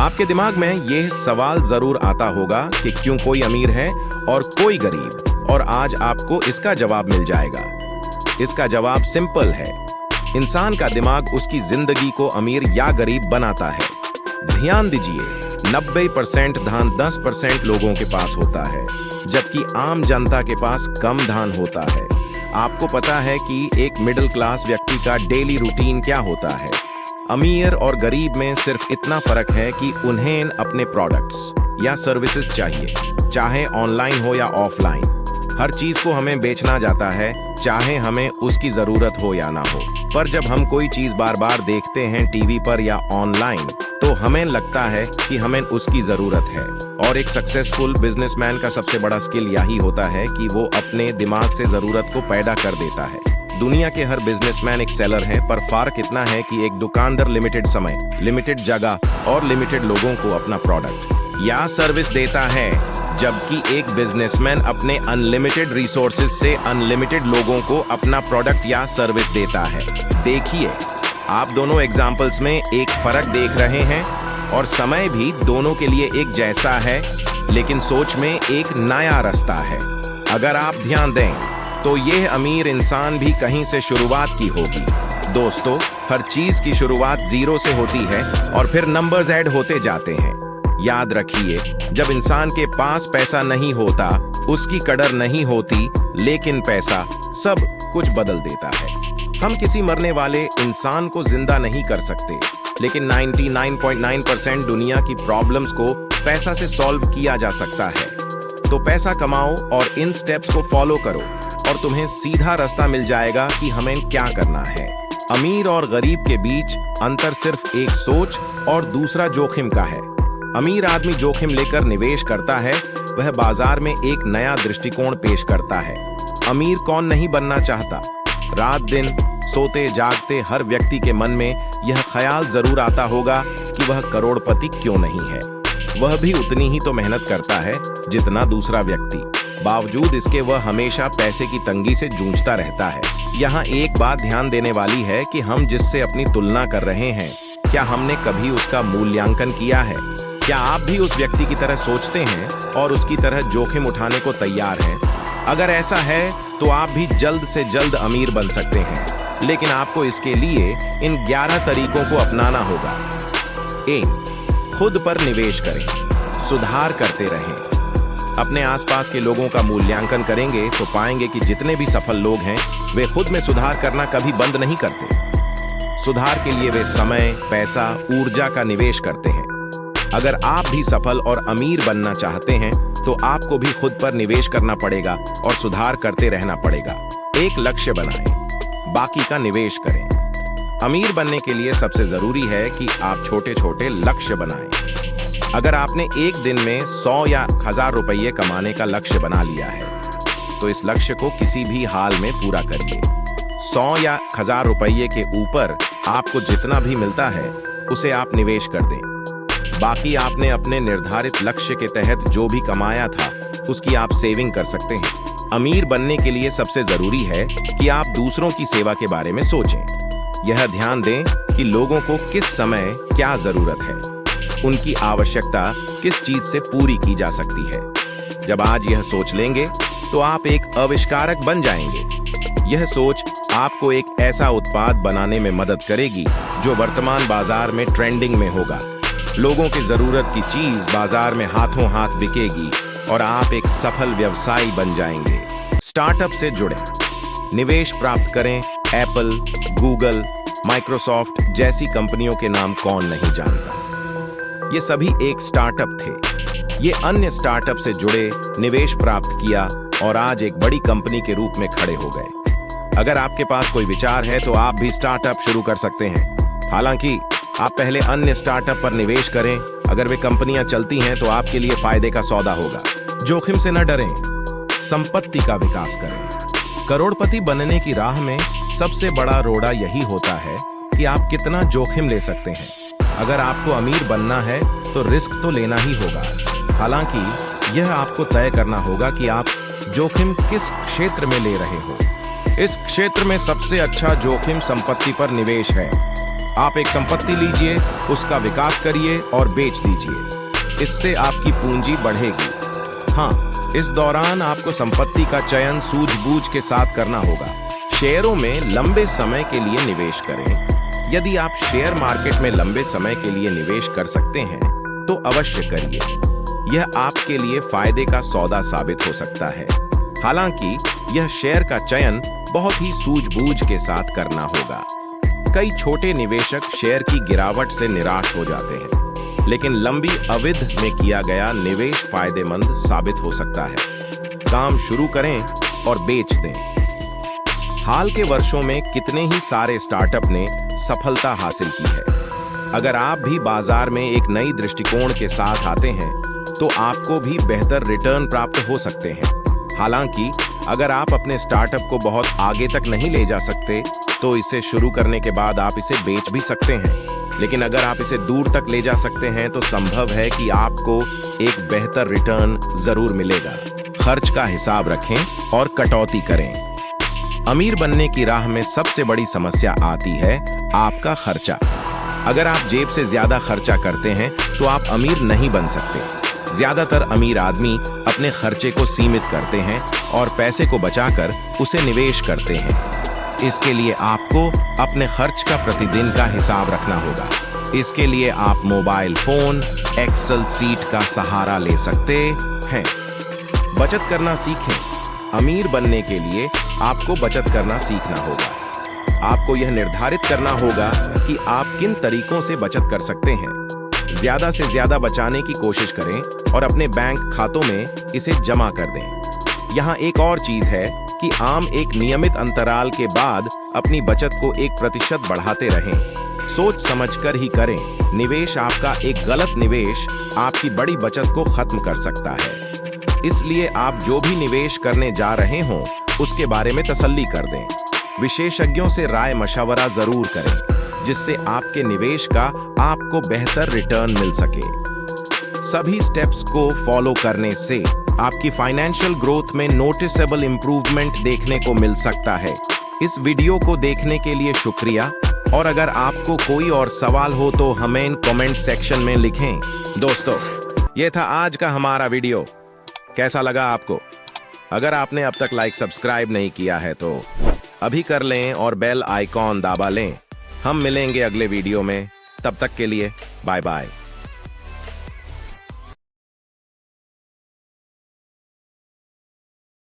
आपके दिमाग में यह सवाल जरूर आता होगा कि क्यों कोई अमीर है और कोई गरीब, और आज आपको इसका जवाब मिल जाएगा। इसका जवाब सिंपल है। इंसान का दिमाग उसकी जिंदगी को अमीर या गरीब बनाता है। ध्यान दीजिए, 90% धन 10% लोगों के पास होता है, जबकि आम जनता के पास कम धन होता है। आपको पता है कि एक मिडिल क्लास व्यक्ति का डेली रूटीन क्या होता है? अमीर और गरीब में सिर्फ इतना फर्क है कि उन्हें अपने प्रोडक्ट्स या सर्विसेज चाहिए, चाहे ऑनलाइन हो या ऑफलाइन। हर चीज को हमें बेचना जाता है, चाहे हमें उसकी जरूरत हो या ना हो। पर जब हम कोई चीज बार बार देखते हैं टीवी पर या ऑनलाइन, तो हमें लगता है कि हमें उसकी जरूरत है। और एक सक्सेसफुल बिजनेसमैन का सबसे बड़ा स्किल यही होता है कि वो अपने दिमाग से जरूरत को पैदा कर देता है। दुनिया के हर बिजनेसमैन एक सेलर है, पर फर्क इतना है कि एक दुकानदार लिमिटेड समय, लिमिटेड जगह और लिमिटेड लोगों को अपना प्रोडक्ट या सर्विस देता है, जबकि एक बिजनेसमैन अपने अनलिमिटेड रिसोर्सेज से अनलिमिटेड लोगों को अपना प्रोडक्ट या सर्विस देता है। देखिए, आप दोनों एग्जाम्पल्स में एक फर्क देख रहे हैं, और समय भी दोनों के लिए एक जैसा है, लेकिन सोच में एक नया रास्ता है। अगर आप ध्यान दें तो यह अमीर इंसान भी कहीं से शुरुआत की होगी। दोस्तों, हर चीज की शुरुआत जीरो से होती है और फिर नंबर्स ऐड होते जाते हैं। याद रखिए, जब इंसान के पास पैसा नहीं होता, उसकी कदर नहीं होती, लेकिन पैसा सब कुछ बदल देता है। हम किसी मरने वाले इंसान को जिंदा नहीं कर सकते, लेकिन 99.9% दुनिया की प्रॉब्लम्स को पैसा से सॉल्व किया जा सकता है। तो पैसा कमाओ और इन स्टेप्स को फॉलो करो, और तुम्हें सीधा रास्ता मिल जाएगा कि हमें क्या करना है। अमीर और गरीब के बीच अंतर सिर्फ एक सोच और दूसरा जोखिम का है। अमीर आदमी जोखिम लेकर निवेश करता है, वह बाजार में एक नया दृष्टिकोण पेश करता है। अमीर कौन नहीं बनना चाहता? रात दिन सोते जागते हर व्यक्ति के मन में यह ख्याल जरूर आता होगा कि वह करोड़पति क्यों नहीं है। वह भी उतनी ही तो मेहनत करता है जितना दूसरा व्यक्ति, बावजूद इसके वह हमेशा पैसे की तंगी से जूझता रहता है। यहाँ एक बात ध्यान देने वाली है कि हम जिससे अपनी तुलना कर रहे हैं, क्या हमने कभी उसका मूल्यांकन किया है? क्या आप भी उस व्यक्ति की तरह सोचते हैं और उसकी तरह जोखिम उठाने को तैयार हैं? अगर ऐसा है तो आप भी जल्द से जल्द अमीर बन सकते हैं, लेकिन आपको इसके लिए इन 11 तरीकों को अपनाना होगा। 1. खुद पर निवेश करें, सुधार करते रहें। अपने आसपास के लोगों का मूल्यांकन करेंगे तो पाएंगे कि जितने भी सफल लोग हैं, वे खुद में सुधार करना कभी बंद नहीं करते। सुधार के लिए वे समय, पैसा, ऊर्जा का निवेश करते हैं। अगर आप भी सफल और अमीर बनना चाहते हैं, तो आपको भी खुद पर निवेश करना पड़ेगा और सुधार करते रहना पड़ेगा। एक लक्ष्य बनाएं, बाकी का निवेश करें। अमीर बनने के लिए सबसे जरूरी है कि आप छोटे छोटे लक्ष्य बनाएं। अगर आपने एक दिन में 100 या 1000 रुपये कमाने का लक्ष्य बना लिया है, तो इस लक्ष्य को किसी भी हाल में पूरा करिए। 100 या 1000 रुपये के ऊपर आपको जितना भी मिलता है, उसे आप निवेश कर दें। बाकी आपने अपने निर्धारित लक्ष्य के तहत जो भी कमाया था, उसकी आप सेविंग कर सकते हैं। अमीर बनने के लिए सबसे जरूरी है कि आप दूसरों की सेवा के बारे में सोचें। यह ध्यान दें कि लोगों को किस समय क्या जरूरत है, उनकी आवश्यकता किस चीज से पूरी की जा सकती है। जब आज यह सोच लेंगे, तो आप एक आविष्कारक बन जाएंगे। यह सोच आपको एक ऐसा उत्पाद बनाने में मदद करेगी जो वर्तमान बाजार में ट्रेंडिंग में होगा। लोगों की जरूरत की चीज बाजार में हाथों हाथ बिकेगी और आप एक सफल व्यवसायी बन जाएंगे। स्टार्टअप से जुड़े, निवेश प्राप्त करें। एप्पल, गूगल, माइक्रोसॉफ्ट जैसी कंपनियों के नाम कौन नहीं जानता? ये सभी एक स्टार्टअप थे। ये अन्य स्टार्टअप से जुड़े, निवेश प्राप्त किया और आज एक बड़ी कंपनी के रूप में खड़े हो गए। अगर आपके पास कोई विचार है, तो आप भी स्टार्टअप शुरू कर सकते हैं। हालांकि आप पहले अन्य स्टार्टअप पर निवेश करें। अगर वे कंपनियां चलती हैं, तो आपके लिए फायदे का सौदा होगा। जोखिम से न डरें, संपत्ति का विकास करें। करोड़पति बनने की राह में सबसे बड़ा रोड़ा यही होता है कि आप कितना जोखिम ले सकते हैं। अगर आपको अमीर बनना है, तो रिस्क तो लेना ही होगा। हालांकि यह आपको तय करना होगा कि आप जोखिम किस क्षेत्र में ले रहे हो। इस क्षेत्र में सबसे अच्छा जोखिम संपत्ति पर निवेश है। आप एक संपत्ति लीजिए, उसका विकास करिए और बेच दीजिए। इससे आपकी पूंजी बढ़ेगी। हाँ, इस दौरान आपको संपत्ति का चयन सूझबूझ के साथ करना होगा। शेयरों में लंबे समय के लिए निवेश करें। यदि आप शेयर मार्केट में लंबे समय के लिए निवेश कर सकते हैं तो अवश्य करिए। यह आपके लिए फायदे का सौदा साबित हो सकता है। हालांकि यह शेयर का चयन बहुत ही सूझबूझ के साथ करना होगा। कई छोटे निवेशक शेयर की गिरावट से निराश हो जाते हैं, लेकिन लंबी अवधि में किया गया निवेश फायदेमंद साबित हो सकता है। काम शुरू करें और बेच दें। हाल के वर्षों में कितने ही सारे स्टार्टअप ने सफलता हासिल की है। अगर आप भी बाजार में एक नई दृष्टिकोण के साथ आते हैं तो आपको भी बेहतर रिटर्न प्राप्त हो सकते हैं। हालांकि अगर आप अपने स्टार्टअप को बहुत आगे तक नहीं ले जा सकते तो इसे शुरू करने के बाद आप इसे बेच भी सकते हैं। लेकिन अगर आप इसे दूर तक ले जा सकते हैं तो संभव है कि आपको एक बेहतर रिटर्न जरूर मिलेगा। खर्च का हिसाब रखें और कटौती करें। अमीर बनने की राह में सबसे बड़ी समस्या आती है आपका खर्चा। अगर आप जेब से ज्यादा खर्चा करते हैं तो आप अमीर नहीं बन सकते। ज्यादातर अमीर आदमी अपने खर्चे को सीमित करते हैं और पैसे को बचाकर उसे निवेश करते हैं। इसके लिए आपको अपने खर्च का प्रतिदिन का हिसाब रखना होगा। इसके लिए आप मोबाइल फोन, एक्सेल सीट का सहारा ले सकते हैं। बचत करना सीखें। अमीर बनने के लिए आपको बचत करना सीखना होगा। आपको यह निर्धारित करना होगा कि आप किन तरीकों से बचत कर सकते हैं। ज्यादा से ज्यादा बचाने की कोशिश करें और अपने बैंक खातों में इसे जमा कर दें। यहाँ एक और चीज है कि आम एक नियमित अंतराल के बाद अपनी बचत को 1% बढ़ाते रहें। सोच समझकर ही करें। निवेश आपका एक गलत निवेश आपकी बड़ी बचत को खत्म कर सकता है। इसलिए आप जो भी निवेश करने जा रहे हों उसके बारे में तसल्ली कर दें। विशेषज्ञों से राय मशवरा जरूर करें जिससे आपके निवेश का आपको बेहतर रिटर्न मिल सके। सभी स्टेप्स को फॉलो करने से आपकी फाइनेंशियल ग्रोथ में नोटिसेबल इंप्रूवमेंट देखने को मिल सकता है। इस वीडियो को देखने के लिए शुक्रिया और अगर आपको कोई और सवाल हो तो हमें कमेंट सेक्शन में लिखें। दोस्तों, यह था आज का हमारा वीडियो। कैसा लगा आपको? अगर आपने अब तक लाइक सब्सक्राइब नहीं किया है तो अभी कर लें और बेल आइकॉन दबा लें। हम मिलेंगे अगले वीडियो में। तब तक के लिए बाय बाय।